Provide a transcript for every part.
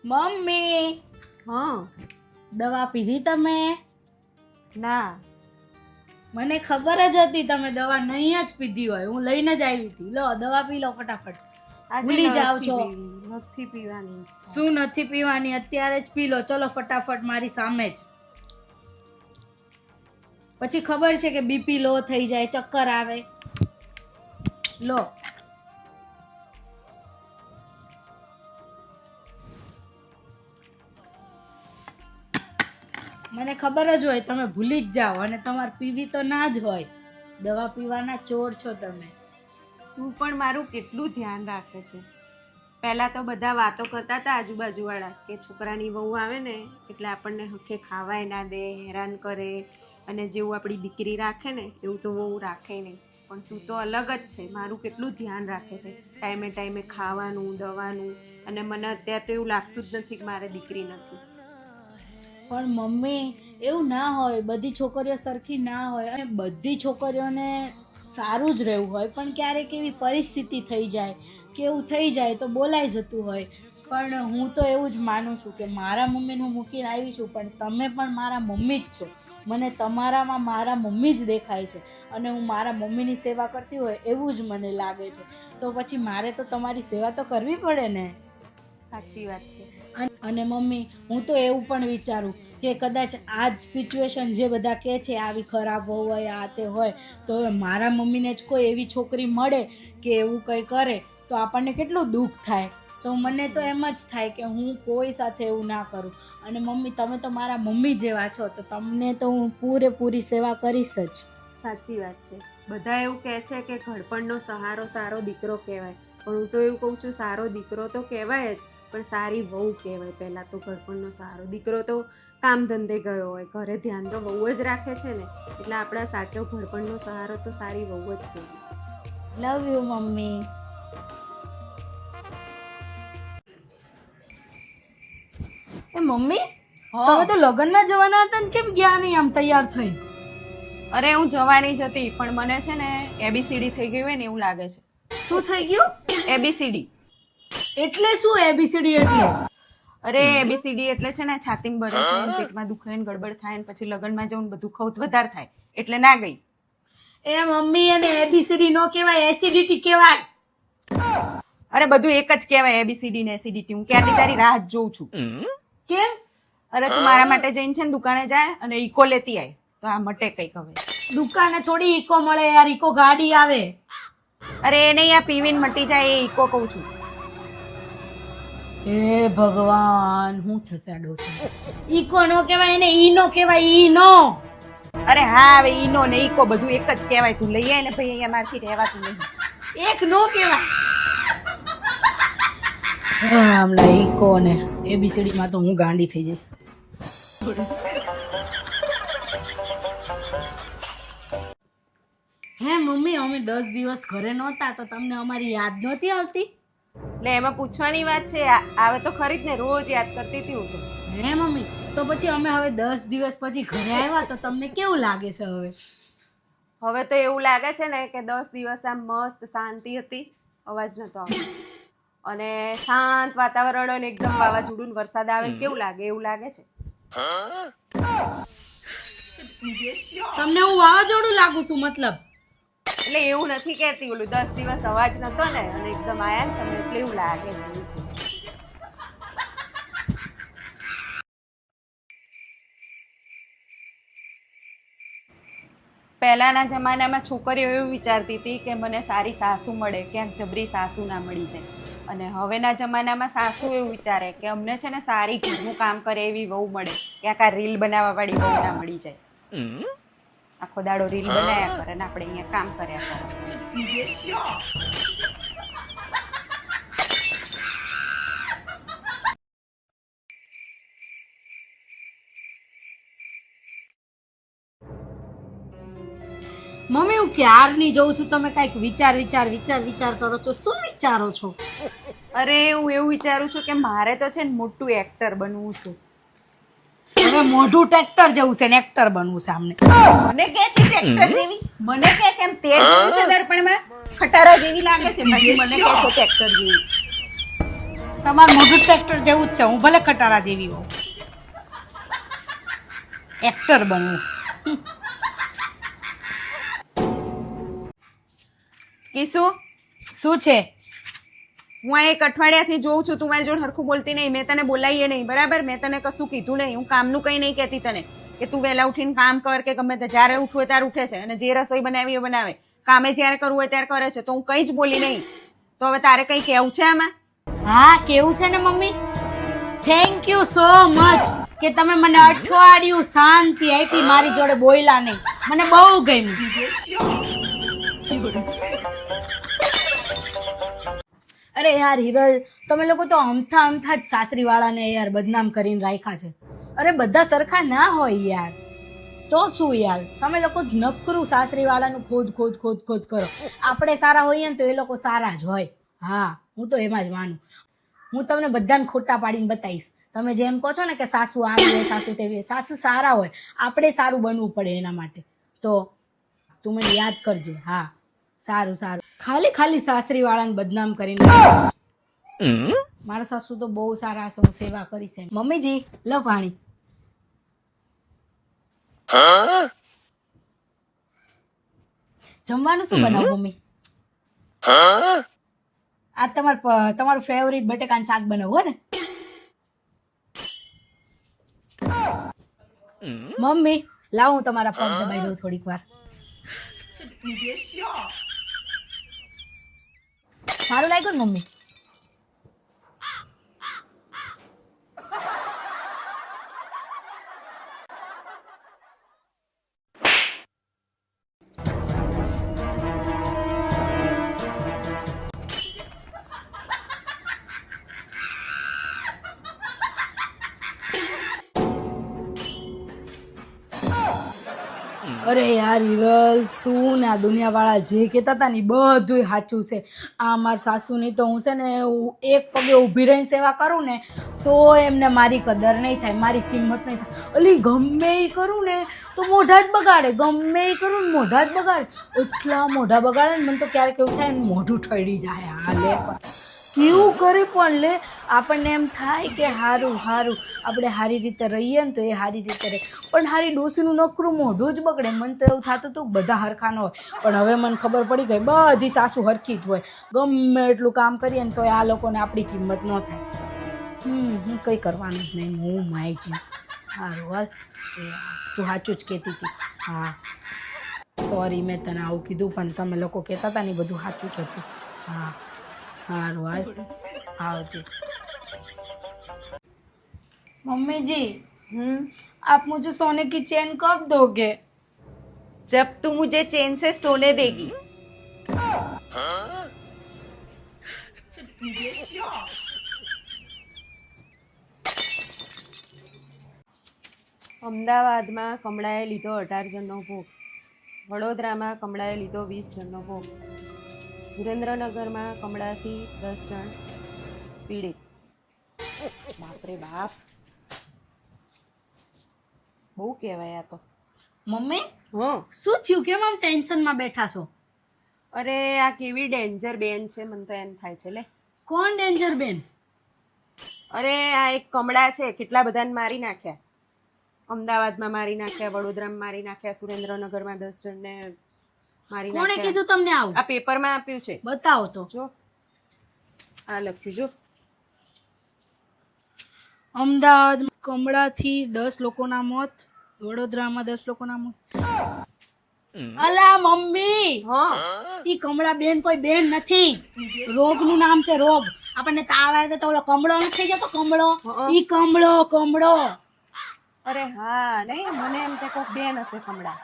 Mummy, હા. દવા પીધી તમે? ના. મને ખબર જ હતી તમે દવા નહીં જ પીધી હોય. હું લઈને જ આવી હતી. લો દવા પી લો ફટાફટ. ભૂલી જાઓ છો. નથી પીવાની ઈચ્છા. શું નથી પીવાની? અત્યારે જ પી લો. ચલો ફટાફટ મારી સામે જ. પછી ખબર છે કે બીપી લો થઈ જાય, ચક્કર આવે. લો. મને ખબર જ હોય તમે ભૂલી જ જાઓ અને તમારે પીવી તો ના જ હોય. દવા પીવાના ચોર છો તમે. તું પણ મારું કેટલું ધ્યાન રાખે છે. પહેલા તો બધા વાતો કરતા હતા આજુબાજુવાળા કે છોકરાની વહુ આવે ને એટલે આપણને હકે ખાવાય ના દે, હેરાન કરે, અને જેવું આપણી દીકરી રાખે ને એવું તો વહુ રાખે નહીં. પણ તું તો અલગ જ છે. મારું કેટલું ધ્યાન રાખે છે, ટાઈમે ટાઈમે ખાવાનું, દવાનું. અને મને અત્યારે તો એવું લાગતું જ નથી કે મારે દીકરી નથી. પણ મમ્મી, એવું ના હોય. બધી છોકરીઓ સરખી ના હોય અને બધી છોકરીઓને સારું જ રહેવું હોય, પણ ક્યારેક એવી પરિસ્થિતિ થઈ જાય કે એવું થઈ જાય તો બોલાઈ જતું હોય. પણ હું તો એવું જ માનું છું કે મારા મમ્મીને હું મૂકીને આવી છું, પણ તમે પણ મારા મમ્મી જ છો. મને તમારામાં મારા મમ્મી જ દેખાય છે અને હું મારા મમ્મીની સેવા કરતી હોય એવું જ મને લાગે છે. તો પછી મારે તો તમારી સેવા તો કરવી પડે ને. સાચી વાત છે. અને મમ્મી, હું તો એવું પણ વિચારું કે કદાચ આ જ સિચ્યુએશન જે બધા કહે છે આવી ખરાબ હોય, આ તે હોય, તો હવે મારા મમ્મીને જ કોઈ એવી છોકરી મળે કે એવું કંઈ કરે તો આપણને કેટલું દુઃખ થાય. તો મને તો એમ જ થાય કે હું કોઈ સાથે એવું ના કરું. અને મમ્મી, તમે તો મારા મમ્મી જેવા છો, તો તમને તો હું પૂરેપૂરી સેવા કરીશ જ. સાચી વાત છે. બધા એવું કહે છે કે ઘડપણનો સહારો સારો દીકરો કહેવાય, પણ હું તો એવું કહું છું સારો દીકરો તો કહેવાય જ, પણ સારી વહુ કહેવાય. પહેલાં તો ઘડપણનો સહારો દીકરો તો કામ ધંધે ગયો હોય, ઘરે ધ્યાન તો વહુ જ રાખે છે ને. એટલે આપણા સાચો ઘડપણનો સહારો તો સારી વહુ જ કહેવાય. Love you mummy. A mummy, તમે તો લગ્નમાં જવાના હતા ને કેમ ગયા નહીં આમ તૈયાર થઈ? અરે હું જવાની જ હતી, પણ મને છે ને ABCD થઈ ગયું હોય ને એવું લાગે છે. શું થઈ ગયું? ABCD. એટલે શું ABCD એટલે? અરે ABCD એટલે છે ને છાતીમાં ભરે છે ને પેટમાં દુખે ને ગડબડ થાય ને પછી લગ્નમાં જવું બધું ખૌત વધારે થાય એટલે ના ગઈ. એ મમ્મી, અને ABCD નો કહેવાય, એસિડિટી કહેવાય. અરે બધું એક જ કહેવાય, ABCD ને એસિડિટી. હું ક્યારની તારી રાહ જ જોઉં છું. કેમ? અરે તું મારા માટે જઈને છે ને દુકાને જાય અને ઈકો લેતી આય તો આ મટે કઈક હવે. દુકાને થોડી ઈકો મળે યાર, ઈકો ગાડી આવે. અરે એ નહીં, આ પીવીને મટી જાય એ ઈકો કહું છું. હે ભગવાન, શું થશે આ ડોસી? ઈકો નો કહેવાય, એને ઈનો કહેવાય, ઈનો. અરે હા, હવે ઈનો ને ઈકો બધું એક જ કહેવાય. તું લઈ આય ને ભાઈ, અહીંયા મારથી રહેવાતું નહીં. એક નો કહેવાય. હમણાં ઈકો ને ABCD માં તો હું ગાંડી થઈ જઈશ. હે મમ્મી, અમે 10 દિવસ ઘરે નહોતા તો તમને અમારી યાદ નહોતી આવતી? એટલે એમાં પૂછવાની વાત છે? આવે તો ખરી જ ને, રોજ યાદ કરતી હતી હું તો. હે મમ્મી, તો પછી અમે હવે 10 દિવસ પછી ઘરે આવ્યા તો તમને કેવું લાગે છે હવે? હવે તો એવું લાગે છે ને કે 10 દિવસ આમ મસ્ત શાંતિ હતી, અવાજ નતો આવતો, અને શાંત વાતાવરણ અને એકદમ વાવાઝોડું ને વરસાદ આવે કેવું લાગે એવું લાગે છે. તમને હું વાવાઝોડું લાગુ છું મતલબ? એટલે એવું નથી કહેતી, ઓલું 10 દિવસ અવાજ નતો ને અને એકદમ આયા ને તમે એટલે એવું લાગે છે. પહેલાના જમાનામાં છોકરીઓ એવું વિચારતી હતી કે મને સારી સાસુ મળે, ક્યાંક જબરી સાસુ ના મળી જાય. અને હવેના જમાનામાં સાસુ એવું વિચારે કે અમને છે ને સારી ઘરનું કામ કરે એવી વહુ મળે, ક્યાંક આ રીલ બનાવવા વાળી વહુ ના મળી જાય. આખો દાડો રીલ બનાવ્યા કરે ને આપણે અહીંયા કામ કર્યા કરે. મમ્મી, હું ક્યારની જોઉં છું તમે કઈક વિચાર કરો છો. શું વિચારો છો? અરે હું એવું વિચારું છું કે મારે તો છે ને મોટું એક્ટર બનવું છે. હવે મોઢું ટ્રેક્ટર જેવું છે ને એક્ટર બનવું છે આમને? મને કે છે ટ્રેક્ટર જેવી, મને કે છે એમ તેજ જેવું છે દર્પણમાં ખટારા જેવી લાગે છે, પછી મને કે છે ટ્રેક્ટર જેવી. તમારું મોઢું ટ્રેક્ટર જેવું જ છે. હું ભલે ખટારા જેવી હોઉં, એક્ટર બનવું. કે શું છે? હું આ એક અઠવાડિયાથી જોઉં છું તું મારી જોડે હરખું બોલતી નહીં. મેં તને બોલાવીએ નહીં, બરાબર? મેં તને કશું કીધું નહીં. હું કામનું કંઈ નહીં કહેતી તને કે તું વહેલા ઉઠીને કામ કર કે ગમે તે. જ્યારે ઉઠવું હોય ત્યારે ઉઠે છે અને જે રસોઈ બનાવી એ બનાવે. કામે જ્યારે કરવું હોય ત્યારે કરે છે. તો હું કંઈ જ બોલી નહીં. તો હવે તારે કંઈ કહેવું છે આમાં? હા કેવું છે ને mummy, thank you so much કે તમે મને અઠવાડિયું શાંતિ આપી, મારી જોડે બોલ્યા નહીં. મને બહુ ગમ્યું. અરે યાર હિરલ, તમે લોકો તો અમથા જ સાસરીવાળાને યાર બદનામ કરીને રાખ્યા છે. અરે બધા સરખા ના હોય યાર, તો શું યાર, તમે લોકો જ નકરું સાસરીવાળાનું ખોદ કરો. આપણે સારા હોઈએ ને તો એ લોકો સારા જ હોય. હા હું તો એમાં જ માનું. હું તમને બધાને ખોટા પાડીને બતાવીશ. તમે જેમ કહો છો ને કે સાસુ આવી હોય, સાસુ તેવી હોય, સાસુ સારા હોય, આપણે સારું બનવું પડે એના માટે. તો તું મને યાદ કરજે. હા સારું. ખાલી સાસરીવાળાને બદનામ કરીને મારા સાસુ તો બહુ સારા હશે, હું સેવા કરીશ એમ. મમ્મીજી લો પાણી. જમવાનું શું બનાવું મમ્મી? આ તમારું ફેવરિટ બટેકાનું શાક બનાવું હો ને મમ્મી? લાવો હું તમારા પગ દબાઈ દઉં થોડીક વાર. સારું લાગ્યું ને મમ્મી? અરે યાર હિરલ, તું ને આ દુનિયાવાળા જે કહેતા હતા ને બધું સાચું છે. આ મારા સાસુની તો હું છે ને એક પગે ઊભી રહીને સેવા કરું ને તો એમને મારી કદર નહીં થાય, મારી કિંમત નહીં થાય. અલી ગમે એ કરું ને તો મોઢા જ બગાડે, ગમે એ કરું ને મોઢા જ બગાડે. એટલા મોઢા બગાડે ને મને તો ક્યારેક એવું થાય ને મોઢું ઠળી જાય. હા લે પણ કેવું કરે પણ લે, આપણને એમ થાય કે સારું આપણે સારી રીતે રહીએ ને તો એ સારી રીતે રહે, પણ સારી ડોસીનું નકરું મોઢું જ બગડે. મને તો એવું થતું હતું બધા હરખા ન હોય, પણ હવે મને ખબર પડી ગઈ બધી સાસુ હરખી જ હોય. ગમે એટલું કામ કરીએ ને તો આ લોકોને આપણી કિંમત ન થાય. હું કંઈ કરવાનું જ નહીં, હું માય છું. સારું હાલ, તું સાચું જ કહેતી હતી. હા સોરી મેં તને આવું કીધું, પણ તમે લોકો કહેતા હતા ને એ બધું સાચું જ હતું. હા हार वाल आओ मम्मी जी आप मुझे सोने की चेन कब दोगे? जब तू मुझे चैन से सोने देगी. અમદાવાદમાં કમળાએ લીધો 18 જણનો ભોગ, વડોદરામાં કમળાએ લીધો 20 જણનો ભોગ, સુરેન્દ્રનગરમાં કમળાથી 10 જણ પીડિત. બાપરે બાપ, બહુ કહેવાય આ તો. મમ્મી હા શું થયું? કેમ આમ ટેન્શનમાં બેઠા છો? અરે આ કેવી ડેન્જર બેન છે, મને તો એમ થાય છે. લે કોણ ડેન્જર બેન? અરે આ એક કમળા છે, કેટલા બધાને મારી નાખ્યા. અમદાવાદમાં મારી નાખ્યા, વડોદરામાં મારી નાખ્યા, સુરેન્દ્રનગરમાં 10 જણને મારી નાખ્યા. કોણે કીધું તમને આવું? આ પેપરમાં આપ્યું છે, બતાવો તો. જો આ લખ્યું જો. અમદાવાદ કમળાથી 10 લોકોના મોત, વડોદરામાં 10 લોકોના મોત. અલા મમ્મી, હા ઈ કમળા બેન કોઈ બેન નથી, રોગનું નામ છે રોગ. આપણને તાવ આવે તો ઓલો કમળો નથી થઈ જતો, કમળો. ઈ કમળો. અરે હા નહીં, મને એમ કે કોઈક બેન હશે કમળા.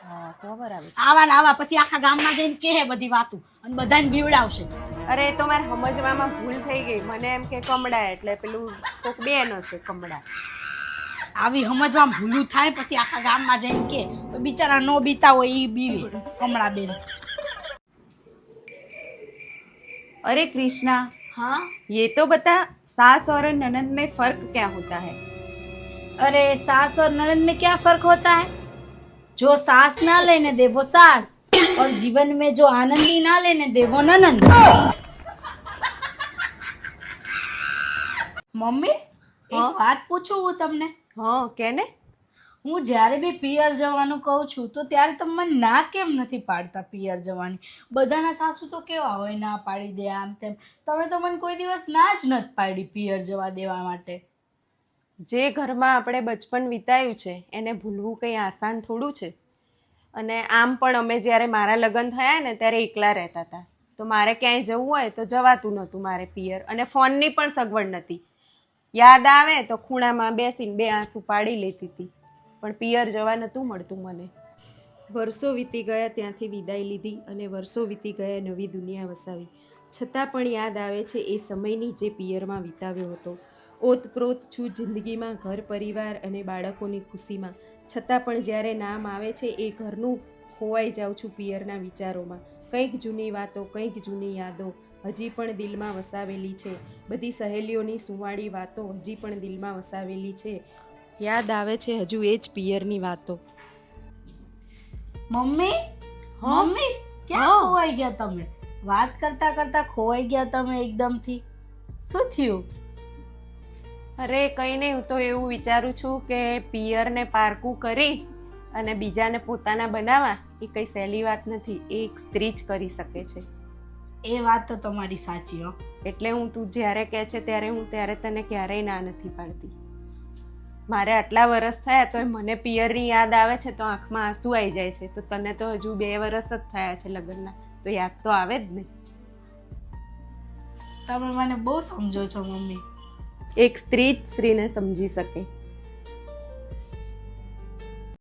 હા ખબર આવે. આવા પછી આખા ગામમાં જઈને કહે બધી વાતું અને બધાને બીવડાવશે. અરે તો મારે સમજવામાં ભૂલ થઈ ગઈ. મને એમ કે કમળા એટલે પેલું કોઈક બેન હશે કમળા. આવી સમજવામાં ભૂલું થાય પછી આખા ગામમાં જઈને કે બિચારા નો બીતા હોય ઈ બીવે કમળા બેન. अरे कृष्णा, हाँ ये तो बता सास और ननद में फर्क क्या होता है? अरे सास और ननद में क्या फर्क होता है? जो सास ना लेने दे वो सास, और जीवन में जो आनंदी ना लेने दे वो ननंद. મમ્મી એક વાત પૂછું હું તમને? હા કે ને. હું જ્યારે બી પિયર જવાનું કહું છું તો ત્યારે તમે મને ના કેમ નથી પાડતા પિયર જવાની? બધાના સાસુ તો કેવા હોય, ના પાડી દે આમ તેમ. તમે તો મને કોઈ દિવસ ના જ નથી પાડી પિયર જવા દેવા માટે. જે ઘરમાં આપણે બચપન વિતાવ્યું છે એને ભૂલવું કંઈ આસાન થોડું છે. અને આમ પણ અમે જ્યારે મારા લગ્ન થયા ને ત્યારે એકલા રહેતા હતા, તો મારે ક્યાંય જવું હોય તો જવાતું નહોતું મારે પિયર, અને ફોનની પણ સગવડ નહોતી. યાદ આવે તો ખૂણામાં બેસીને 2 આંસુ પાડી લેતી હતી, પણ પિયર જવા નહોતું મળતું મને. વર્ષો વીતી ગયા ત્યાંથી વિદાય લીધી, અને વર્ષો વીતી ગયા નવી દુનિયા વસાવી. છતાં પણ યાદ આવે છે એ સમયની જે પિયરમાં વિતાવ્યો હતો. ઓતપ્રોત છું જિંદગીમાં, ઘર પરિવાર અને બાળકોની ખુશીમાં, છતાં પણ જ્યારે નામ આવે છે એ ઘરનું ખોવાઈ જાઉં છું પિયરના વિચારોમાં. કંઈક જૂની વાતો, કંઈક જૂની યાદો હજી પણ દિલમાં વસાવેલી છે. બધી સહેલીઓની સુંવાળી વાતો હજી પણ દિલમાં વસાવેલી છે. યાદ આવે છે હજુ એ જ પિયરની વાતો. મમ્મી મમ્મી ક્યાં ખોવાઈ ગયા તમે? વાત કરતા કરતા ખોવાઈ ગયા તમે એકદમથી. શું થયું? અરે કંઈ નહીં, હું તો એવું વિચારું છું કે પિયરને પારકું કરી અને બીજાને પોતાના બનાવવા એ કંઈ સહેલી વાત નથી. એ એક સ્ત્રી જ કરી શકે છે. એ વાત તો તમારી સાચી હો. એટલે હું તું જ્યારે કહે છે ત્યારે હું ત્યારે તને ક્યારેય ના નથી પાડતી. મારે આટલા વર્ષ થયા તો મને પિયરની યાદ આવે છે તો આંખમાં આંસુ આવી જાય છે, તો તને તો હજુ 2 વર્ષ જ થયા છે લગ્નના, તો યાદ તો આવે જ ને. તમે મને બહુ સમજો છો મમ્મી. એક સ્ત્રી જ સ્ત્રીને સમજી શકે.